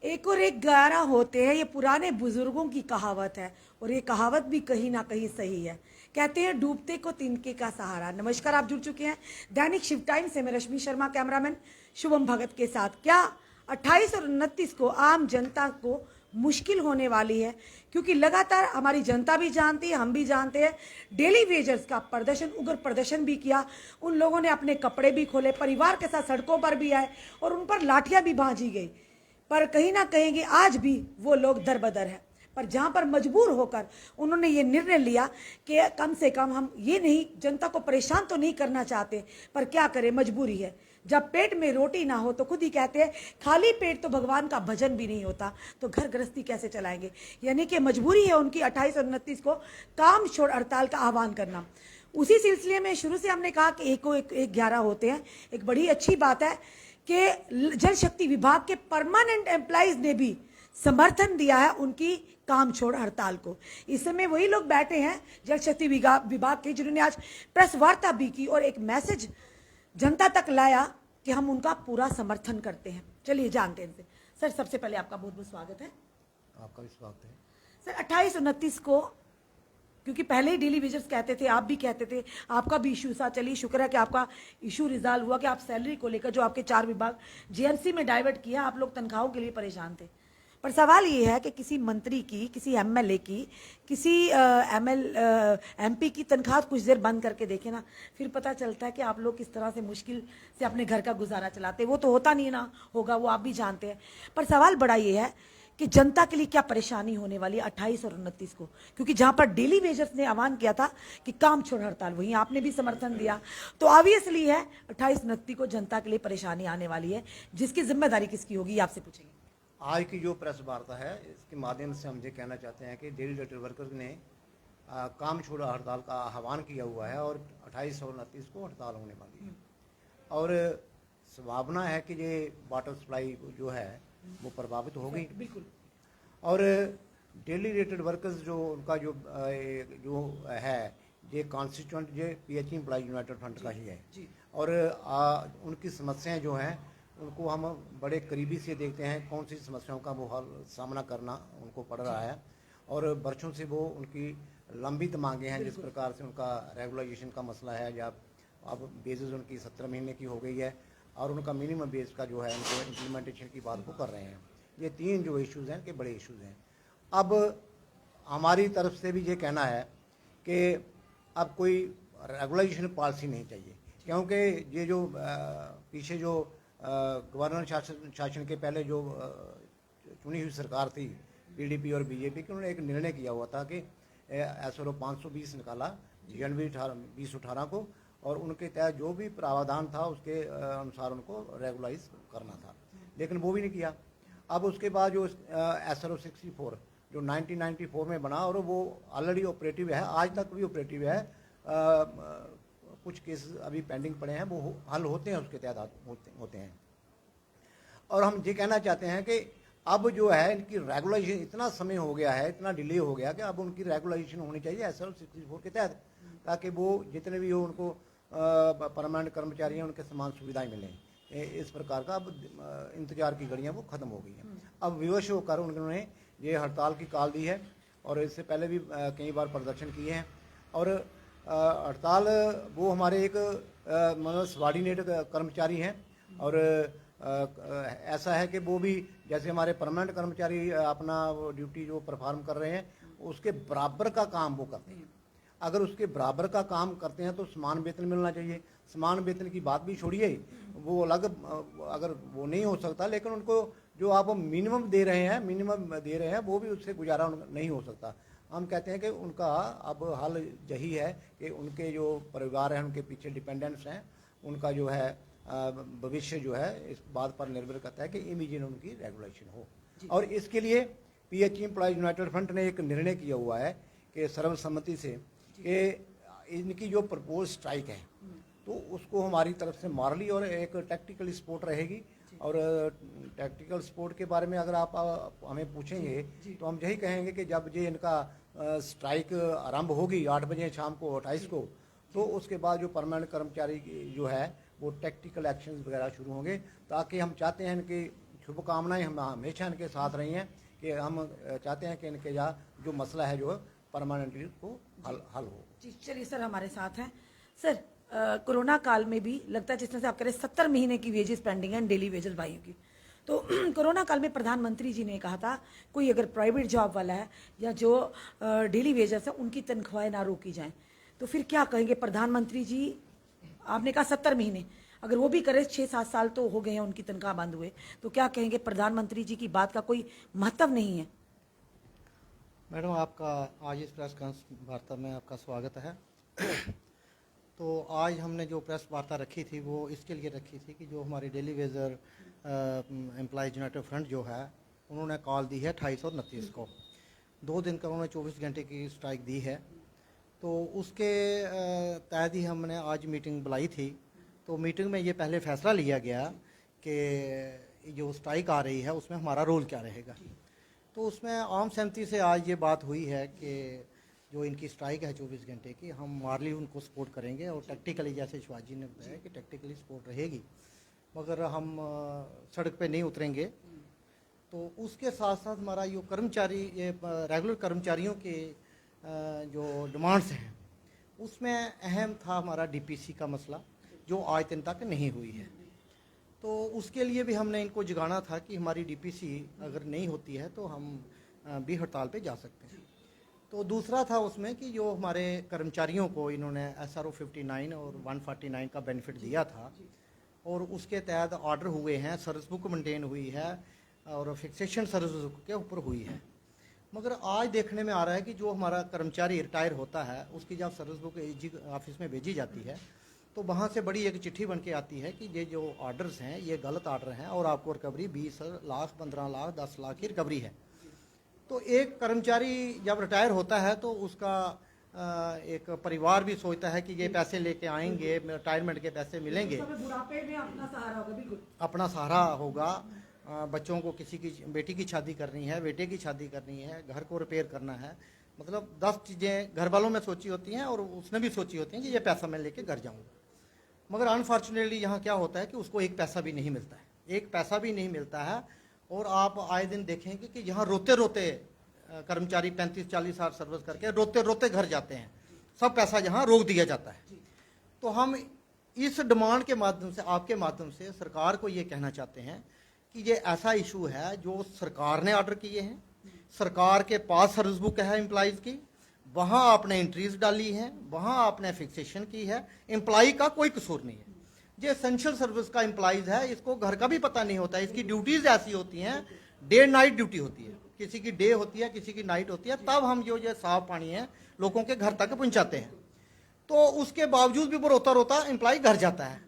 एक और एक 11 होते हैं, ये पुराने बुजुर्गों की कहावत है और ये कहावत भी कहीं ना कहीं सही है। कहते हैं डूबते को तिनके का सहारा। नमस्कार, आप जुड़ चुके हैं दैनिक शिव टाइम से। मैं रश्मि शर्मा कैमरामैन शुभम भगत के साथ। क्या 28 और 29 को आम जनता को मुश्किल होने वाली है, क्योंकि लगातार हमारी जनता भी जानती है, हम भी जानते हैं, डेली वेजर्स का प्रदर्शन, उग्र प्रदर्शन भी किया। उन लोगों ने अपने कपड़े भी खोले, परिवार के साथ सड़कों पर भी आए और उन पर लाठियां भी भांजी गई। पर कहीं ना कहीं आज भी वो लोग दर बदर है। पर जहां पर मजबूर होकर उन्होंने ये निर्णय लिया कि कम से कम हम ये नहीं, जनता को परेशान तो नहीं करना चाहते, पर क्या करें, मजबूरी है। जब पेट में रोटी ना हो तो खुद ही कहते हैं खाली पेट तो भगवान का भजन भी नहीं होता, तो घर गृहस्थी कैसे चलाएंगे। यानी कि मजबूरी है उनकी 28 और 29 को काम छोड़ हड़ताल का आह्वान करना। उसी सिलसिले में शुरू से हमने कहा कि एक 11 होते हैं। एक बड़ी अच्छी बात है कि जल शक्ति विभाग के परमानेंट एम्प्लॉइज ने भी समर्थन दिया है उनकी काम छोड़ हड़ताल को। इस समय वही लोग बैठे हैं जल शक्ति विभाग के, जिन्होंने आज प्रेस वार्ता भी की और एक मैसेज जनता तक लाया कि हम उनका पूरा समर्थन करते हैं। चलिए जानते हैं सर। सबसे पहले आपका बहुत बहुत स्वागत है। आपका भी स्वागत है सर। 28 और 29 को, क्योंकि पहले ही डेली वेजर्स कहते थे, आप भी कहते थे, आपका भी इशू था। चलिए शुक्र है कि आपका इशू रिजॉल्व हुआ कि आप सैलरी को लेकर जो आपके 4 विभाग जेएमसी में डाइवर्ट किया, आप लोग तनख्वाहों के लिए परेशान थे। पर सवाल ये है कि किसी मंत्री की, किसी एमएलए की, किसी एमपी की तनख्वाह कुछ देर बंद करके देखे ना, फिर पता चलता है कि आप लोग किस तरह से मुश्किल से अपने घर का गुजारा चलाते। वो तो होता नहीं ना होगा, वो आप भी जानते हैं। पर सवाल बड़ा ये है कि जनता के लिए क्या परेशानी होने वाली है 28 और 29 को, क्योंकि जहां पर डेली वेजर्स ने आह्वान किया था कि काम छोड़ हड़ताल, वहीं आपने भी समर्थन दिया। तो ऑब्वियसली है 28-29 को जनता के लिए परेशानी आने वाली है, जिसकी जिम्मेदारी किसकी होगी, आपसे पूछेंगे। आज की जो प्रेस वार्ता है, इसके माध्यम से हम ये कहना चाहते हैं कि डेली लेटर वर्कर्स ने काम छोड़ो हड़ताल का आह्वान किया हुआ है और 28 और 29 को हड़ताल होने वाली है। और संभावना है कि ये वाटर सप्लाई जो है वो प्रभावित होगी। बिल्कुल। और डेली रेटेड वर्कर्स जो उनका जो है ये कॉन्स्टिट्यूंट ये पीएचई एम्प्लॉय यूनाइटेड फ्रंट का ही है। और उनकी समस्याएं जो हैं उनको हम बड़े करीबी से देखते हैं, कौन सी समस्याओं का वो हल सामना करना उनको पड़ रहा है। और वर्षों से वो उनकी लंबित मांगे हैं, जिस प्रकार से उनका रेगुलाइजेशन का मसला है, या अब बेसिस उनकी 17 महीने की हो गई है और उनका मिनिमम बेस का जो है उनको इम्प्लीमेंटेशन की बात वो कर रहे हैं। ये 3 जो इश्यूज़ हैं कि बड़े इश्यूज़ हैं। अब हमारी तरफ से भी ये कहना है कि अब कोई रेगुलाइजेशन पॉलिसी नहीं चाहिए, क्योंकि ये जो पीछे जो गवर्नर शासन के पहले जो चुनी हुई सरकार थी पीडीपी और बीजेपी की, उन्होंने एक निर्णय किया हुआ था कि एसआरओ 520 निकाला जनवरी 2018 को, और उनके तहत जो भी प्रावधान था उसके अनुसार उनको रेगुलाइज करना था, लेकिन वो भी नहीं किया। अब उसके बाद जो एसआरओ 64 जो 1994 में बना और वो ऑलरेडी ऑपरेटिव है, आज तक भी ऑपरेटिव है। कुछ केसेस अभी पेंडिंग पड़े हैं, वो हल होते हैं, उसके तहत होते हैं। और हम ये कहना चाहते हैं कि अब जो है इनकी रेगुलाइजेशन, इतना समय हो गया है, इतना डिले हो गया कि अब उनकी रेगुलाइजेशन होनी चाहिए एसआरओ 64 के तहत, ताकि वो जितने भी हो उनको परमानेंट कर्मचारी हैं उनके समान सुविधाएं मिलें। इस प्रकार का अब इंतजार की घड़ियाँ वो ख़त्म हो गई हैं। अब विवश होकर उन्होंने ये हड़ताल की कॉल दी है और इससे पहले भी कई बार प्रदर्शन किए हैं। और हड़ताल वो हमारे एक मतलब सबॉर्डिनेट कर्मचारी हैं, और ऐसा है कि वो भी जैसे हमारे परमानेंट कर्मचारी अपना ड्यूटी जो परफॉर्म कर रहे हैं उसके बराबर का काम वो करते हैं। अगर उसके बराबर का काम करते हैं तो समान वेतन मिलना चाहिए। समान वेतन की बात भी छोड़िए, वो अलग अगर वो नहीं हो सकता, लेकिन उनको जो आप मिनिमम दे रहे हैं वो भी उससे गुजारा नहीं हो सकता। हम कहते हैं कि उनका अब हल यही है कि उनके जो परिवार हैं, उनके पीछे डिपेंडेंट्स हैं, उनका जो है भविष्य जो है इस बात पर निर्भर करता है कि इमीडिएट उनकी रेगुलेशन हो। और इसके लिए पीएचई एम्प्लॉयज यूनाइटेड फ्रंट ने एक निर्णय किया हुआ है कि सर्वसम्मति से कि इनकी जो प्रपोज स्ट्राइक है तो उसको हमारी तरफ से मॉरली और एक टैक्टिकल सपोर्ट रहेगी। और टैक्टिकल सपोर्ट के बारे में अगर आप हमें पूछेंगे तो हम यही कहेंगे कि जब ये इनका स्ट्राइक आरंभ होगी 8 बजे शाम को 28 को, तो उसके बाद जो परमानेंट कर्मचारी जो है वो टैक्टिकल एक्शंस वगैरह शुरू होंगे, ताकि हम चाहते हैं कि शुभकामनाएं हम हमेशा इनके साथ रही हैं कि हम चाहते हैं कि इनके जो मसला है जो परमानेंटली को हल हो। जी चलिए सर, हमारे साथ हैं सर। कोरोना काल में भी लगता है, जिस तरह से आप कह रहे 70 महीने की वेजेस पेंडिंग है, डेली वेजेस भाइयों की, तो कोरोना काल में प्रधानमंत्री जी ने कहा था कोई अगर प्राइवेट जॉब वाला है या जो डेली वेजेस है उनकी तनख्वाहें ना रोकी जाएं, तो फिर क्या कहेंगे प्रधानमंत्री जी? आपने कहा 70 महीने, अगर वो भी करे 6-7 साल तो हो गए हैं उनकी तनख्वाह बंद हुए, तो क्या कहेंगे प्रधानमंत्री जी की बात का कोई महत्व नहीं है? मैडम, आपका आज इस प्रेस वार्ता में आपका स्वागत है। तो आज हमने जो प्रेस वार्ता रखी थी वो इसके लिए रखी थी कि जो हमारी daily Vaser employees United front जो है, उन्होंने कॉल दी है 28 और 29 को, 2 दिन का उन्होंने 24 घंटे की स्ट्राइक दी है। तो उसके तहत ही हमने आज मीटिंग बुलाई थी। तो मीटिंग में ये पहले फैसला लिया गया कि जो स्ट्राइक आ रही है उसमें हमारा रोल क्या रहेगा। तो उसमें आम सहमति से आज ये बात हुई है कि जो इनकी स्ट्राइक है 24 घंटे की, हम मारली उनको सपोर्ट करेंगे और टैक्टिकली, जैसे शिवाजी ने बताया कि टैक्टिकली सपोर्ट रहेगी, मगर हम सड़क पे नहीं उतरेंगे। तो उसके साथ साथ हमारा जो कर्मचारी, ये रेगुलर कर्मचारियों के जो डिमांड्स हैं उसमें अहम था हमारा डीपीसी का मसला, जो आज दिन तक नहीं हुई है। तो उसके लिए भी हमने इनको जगाना था कि हमारी डीपीसी अगर नहीं होती है तो हम भी हड़ताल पे जा सकते हैं। तो दूसरा था उसमें कि जो हमारे कर्मचारियों को इन्होंने SRO 59 और 149 का बेनिफिट दिया था और उसके तहत ऑर्डर हुए हैं, सर्विस बुक मेंटेन हुई है और फिक्सेशन सर्विस बुक के ऊपर हुई है। मगर आज देखने में आ रहा है कि जो हमारा कर्मचारी रिटायर होता है उसकी जब सर्विस बुक AG ऑफिस में भेजी जाती है तो वहाँ से बड़ी एक चिट्ठी बन के आती है कि ये जो ऑर्डर्स हैं ये गलत ऑर्डर हैं और आपको रिकवरी 20 लाख, 15 लाख, 10 लाख की रिकवरी है। तो एक कर्मचारी जब रिटायर होता है तो उसका एक परिवार भी सोचता है कि ये पैसे लेके आएंगे, रिटायरमेंट के पैसे मिलेंगे, बुढ़ापे में अपना सहारा होगा। बिल्कुल अपना सहारा होगा। बच्चों को, किसी की बेटी की शादी करनी है, बेटे की शादी करनी है, घर को रिपेयर करना है, मतलब 10 चीज़ें घर वालों में सोची होती हैं और उसने भी सोची होती हैं कि ये पैसा मैं लेके घर जाऊँगा। मगर अनफॉर्चुनेटली यहाँ क्या होता है कि उसको एक पैसा भी नहीं मिलता है, एक पैसा भी नहीं मिलता है। और आप आए दिन देखेंगे कि यहाँ रोते रोते कर्मचारी 35-40 साल सर्विस करके रोते रोते घर जाते हैं, सब पैसा यहाँ रोक दिया जाता है। तो हम इस डिमांड के माध्यम से, आपके माध्यम से सरकार को ये कहना चाहते हैं कि ये ऐसा इशू है जो सरकार ने ऑर्डर किए हैं, सरकार के पास सर्विस बुक है एम्प्लॉयज़ की, वहाँ आपने एंट्रीज डाली हैं, वहाँ आपने फिक्सेशन की है, एम्प्लॉय का कोई कसूर नहीं है। ये एसेंशियल सर्विस का एम्प्लॉयज़ है, इसको घर का भी पता नहीं होता है, इसकी ड्यूटीज़ ऐसी होती हैं, डे नाइट ड्यूटी होती है, किसी की डे होती है, किसी की नाइट होती है, तब हम जो ये साफ पानी है लोगों के घर तक पहुँचाते हैं। तो उसके बावजूद भी वो रोता रोता एम्प्लॉय घर जाता है।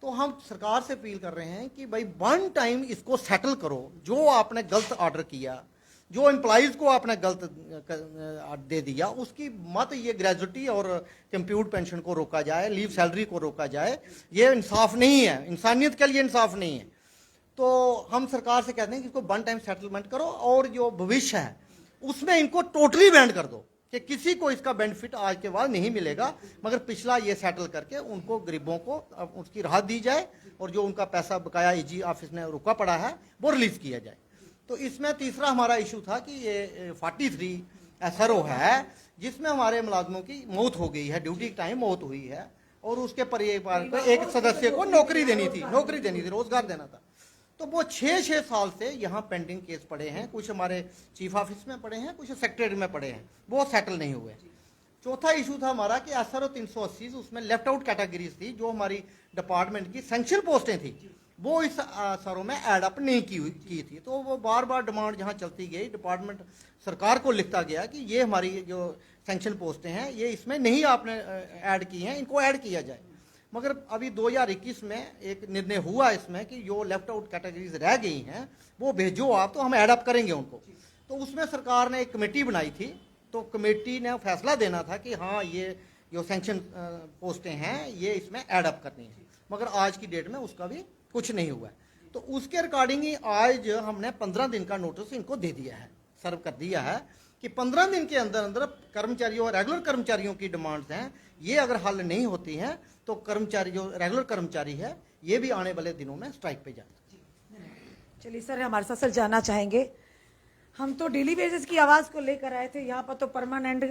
तो हम सरकार से अपील कर रहे हैं कि भाई वन टाइम इसको सेटल करो, जो आपने गलत ऑर्डर किया, जो एम्प्लॉयज़ को आपने गलत दे दिया, उसकी मत ये ग्रेजुटी और कंप्यूट पेंशन को रोका जाए, लीव सैलरी को रोका जाए। ये इंसाफ नहीं है, इंसानियत के लिए इंसाफ नहीं है। तो हम सरकार से कहते हैं कि इसको वन टाइम सेटलमेंट करो और जो भविष्य है उसमें इनको टोटली बैंड कर दो कि किसी को इसका बेनिफिट आज के बाद नहीं मिलेगा, मगर पिछला ये सेटल करके उनको, गरीबों को उसकी राहत दी जाए और जो उनका पैसा बकाया AG ऑफिस में रुका पड़ा है वो रिलीज किया जाए। तो इसमें तीसरा हमारा इशू था कि ये 43 SRO है जिसमें हमारे मुलाजमों की मौत हो गई है, ड्यूटी टाइम मौत हुई है और उसके परिवार को एक सदस्य को नौकरी देनी थी, रोजगार देना था। तो वो 6-6 साल से यहाँ पेंडिंग केस पड़े हैं, कुछ हमारे चीफ ऑफिस में पड़े हैं, कुछ सेक्रेटरी में पड़े हैं, वो सेटल नहीं हुए। चौथा इशू था हमारा कि SRO 380 उसमें लेफ्ट आउट कैटेगरीज थी, जो हमारी डिपार्टमेंट की सैंक्शन पोस्टें थी, वो इस SRO में ऐड अप नहीं की थी। तो वो बार बार डिमांड जहाँ चलती गई, डिपार्टमेंट सरकार को लिखता गया कि ये हमारी जो सैंक्शन पोस्टें हैं ये इसमें नहीं आपने ऐड की हैं, इनको ऐड किया जाए। मगर अभी 2021 में एक निर्णय हुआ इसमें कि जो लेफ्ट आउट कैटेगरीज रह गई हैं वो भेजो आप, तो हम ऐड अप करेंगे उनको। तो उसमें सरकार ने एक कमेटी बनाई थी, तो कमेटी ने फैसला देना था कि हाँ ये जो सैंक्शन पोस्टें हैं ये इसमें ऐड अप करनी है, मगर आज की डेट में उसका भी कुछ नहीं हुआ है। तो उसके रिकॉर्डिंग ही आज हमने 15 दिन का नोटिस इनको दे दिया है, सर्व कर दिया है कि 15 दिन के अंदर अंदर कर्मचारियों, रेगुलर कर्मचारियों की डिमांड्स हैं, ये अगर हल नहीं होती हैं तो कर्मचारी, जो रेगुलर कर्मचारी है, ये भी आने वाले दिनों में स्ट्राइक पे जाए। चलिए सर, हमारे साथ सर जानना चाहेंगे, हम तो डेली बेसिस की आवाज़ को लेकर आए थे, यहाँ पर तो परमानेंट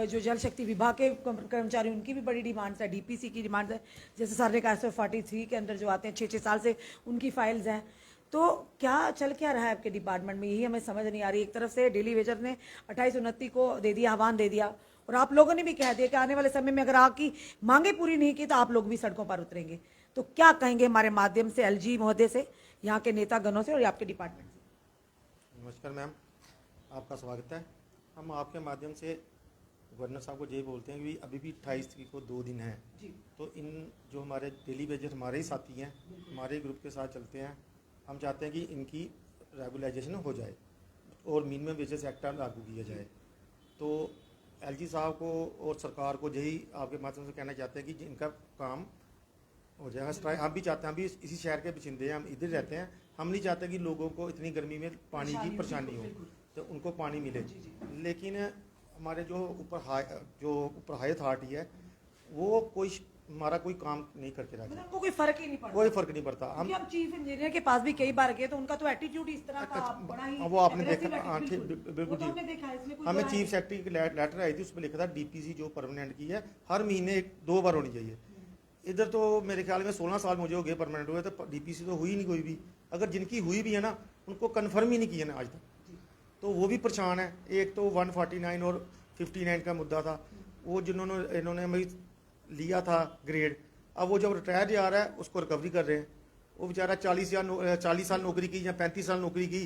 जो जल शक्ति विभाग के कर्मचारी उनकी भी बड़ी डिमांड्स है, डीपीसी की डिमांड्स है, जैसे सर ने कहा 143 के अंदर जो आते हैं 6-6 साल से उनकी फाइल्स हैं। तो क्या चल क्या रहा है आपके डिपार्टमेंट में, यही हमें समझ नहीं आ रही। एक तरफ से डेली वेजर ने 28-29 को दे दिया, आह्वान दे दिया, और आप लोगों ने भी कह दिया कि आने वाले समय में अगर आपकी मांगे पूरी नहीं की तो आप लोग भी सड़कों पर उतरेंगे। तो क्या कहेंगे हमारे माध्यम से एलजी महोदय से, यहाँ के नेता गणों से और आपके डिपार्टमेंट से? नमस्कार मैम, आपका स्वागत है। हम आपके माध्यम से गवर्नर साहब को यही बोलते हैं कि अभी भी 28 को 2 दिन हैं, तो इन जो हमारे डेली वेजर हमारे ही साथी हैं, हमारे ग्रुप के साथ चलते हैं, हम चाहते हैं कि इनकी रेगुलाइजेशन हो जाए और मिनिमम वेजेस एक्ट लागू किया जाए। तो एलजी साहब को और सरकार को यही आपके माध्यम से कहना चाहते हैं कि इनका काम हो जाएगा। हम भी चाहते हैं, हम भी इसी शहर के बशिंदे हैं, हम इधर रहते हैं, हम नहीं चाहते कि लोगों को इतनी गर्मी में पानी की परेशानी हो, तो उनको पानी मिले। लेकिन हमारे जो ऊपर हाई अथॉरिटी है वो हमारा कोई काम नहीं करके रहा, मतलब उनको कोई फर्क ही नहीं पड़ता, कोई फर्क नहीं पड़ता। हम चीफ इंजीनियर के पास भी कई बार गए तो उनका तो एटीट्यूड इस तरह का बड़ा ही वो आपने देखा, aggressive हाँ attitude, ठीक, बिल्कुल वो तो हमने ठीक। देखा है, इसमें कोई हमें दो चीफ सेक्रेटरी की लेटर आई थी, उसमें लिखा था डीपीसी जो परमानेंट की है हर महीने 2 बार होनी चाहिए। इधर तो मेरे ख्याल में 16 साल मुझे हो गए परमानेंट हुए, तो डीपीसी तो हुई नहीं कोई भी। अगर जिनकी हुई भी है ना, उनको कन्फर्म ही नहीं किया ना आज तक, तो वो भी परेशान है। एक तो 149 और 59 का मुद्दा था, वो इन्होंने हमें लिया था ग्रेड, अब वो जब रिटायर जा रहा है उसको रिकवरी कर रहे हैं। वो बेचारा 40 साल नौकरी की या 35 साल नौकरी की,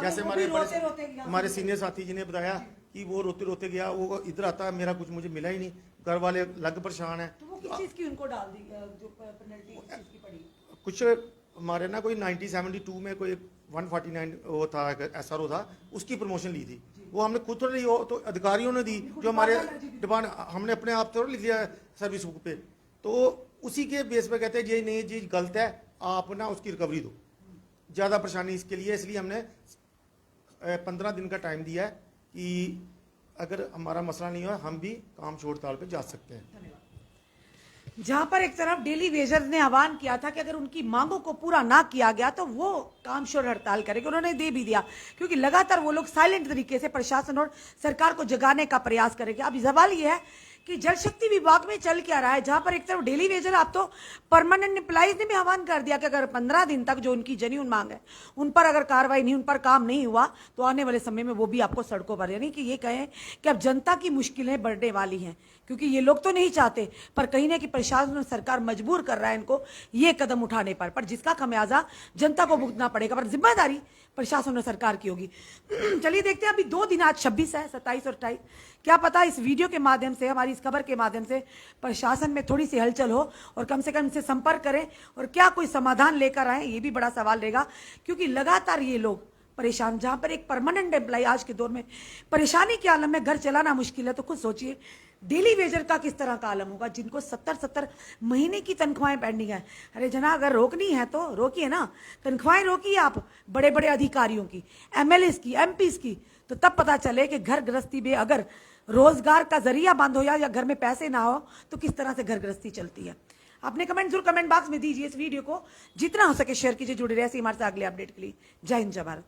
जैसे हमारे सीनियर साथी जी ने बताया कि वो रोते रोते गया, वो इधर आता मेरा कुछ मुझे मिला ही नहीं, घर वाले अलग परेशान है। तो वो किस चीज की उनको डाल दी जो पेनल्टी किस चीज की पड़ी? कुछ हमारे ना कोई 1972 में कोई 149 वो था, SRO था, उसकी प्रमोशन ली थी, वो हमने खुद तो ली, हो तो अधिकारियों ने दी, जो हमारे डिपार्टमेंट, हमने अपने आप थोड़ा लिख लिया सर्विस बुक पे। तो उसी के बेस पे कहते हैं ये नहीं चीज गलत है, आप ना उसकी रिकवरी दो, ज़्यादा परेशानी इसके लिए। इसलिए हमने 15 दिन का टाइम दिया है कि अगर हमारा मसला नहीं हुआ हम भी काम छोड़ ताल पे जा सकते हैं। जहां पर एक तरफ डेली वेजर्स ने आह्वान किया था कि अगर उनकी मांगों को पूरा ना किया गया तो वो काम छोड़ हड़ताल करेंगे, उन्होंने दे भी दिया, क्योंकि लगातार वो लोग साइलेंट तरीके से प्रशासन और सरकार को जगाने का प्रयास करेंगे। अब सवाल ये है कि जल शक्ति विभाग में चल क्या रहा है, जहां पर एक तरफ डेली वेजर, आप तो परमानेंट एम्प्लॉइज ने भी आह्वान कर दिया कि अगर 15 दिन तक जो उनकी जेन्युइन मांग है उन पर अगर कार्रवाई नहीं, उन पर काम नहीं हुआ तो आने वाले समय में वो भी आपको सड़कों पर, यानी कि ये कहें कि अब जनता की मुश्किलें बढ़ने वाली हैं, क्योंकि ये लोग तो नहीं चाहते, पर कहीं ना कहीं प्रशासन और सरकार मजबूर कर रहा है इनको ये कदम उठाने पर जिसका खमियाजा जनता को भुगतना पड़ेगा, पर जिम्मेदारी प्रशासन और सरकार की होगी। चलिए देखते हैं, अभी 2 दिन, आज 26 है, 27 और 28, क्या पता इस वीडियो के माध्यम से, हमारी इस खबर के माध्यम से प्रशासन में थोड़ी सी हलचल हो और कम से कम इनसे संपर्क करें और क्या कोई समाधान लेकर आए, ये भी बड़ा सवाल रहेगा, क्योंकि लगातार ये लोग परेशान, जहां पर एक परमानेंट एम्प्लॉय आज के दौर में परेशानी के आलम में घर चलाना मुश्किल है, तो खुद सोचिए डेली वेजर का किस तरह का आलम होगा, जिनको 70-70 महीने की तनख्वाहें पेंडिंग है। अरे जना, अगर रोकनी है तो रोकिए ना, तनख्वाहें रोकिए आप बड़े बड़े अधिकारियों की, MLAs की, MPs की, तो तब पता चले कि घर गृहस्थी में अगर रोजगार का जरिया बंद हो या घर में पैसे ना हो तो किस तरह से घर गृहस्थी चलती है। अपने कमेंट जरूर कमेंट बॉक्स में दीजिए, इस वीडियो को जितना हो सके शेयर कीजिए, जुड़े रहिए हमारे साथ अगले अपडेट के लिए। जय हिंद, जय भारत।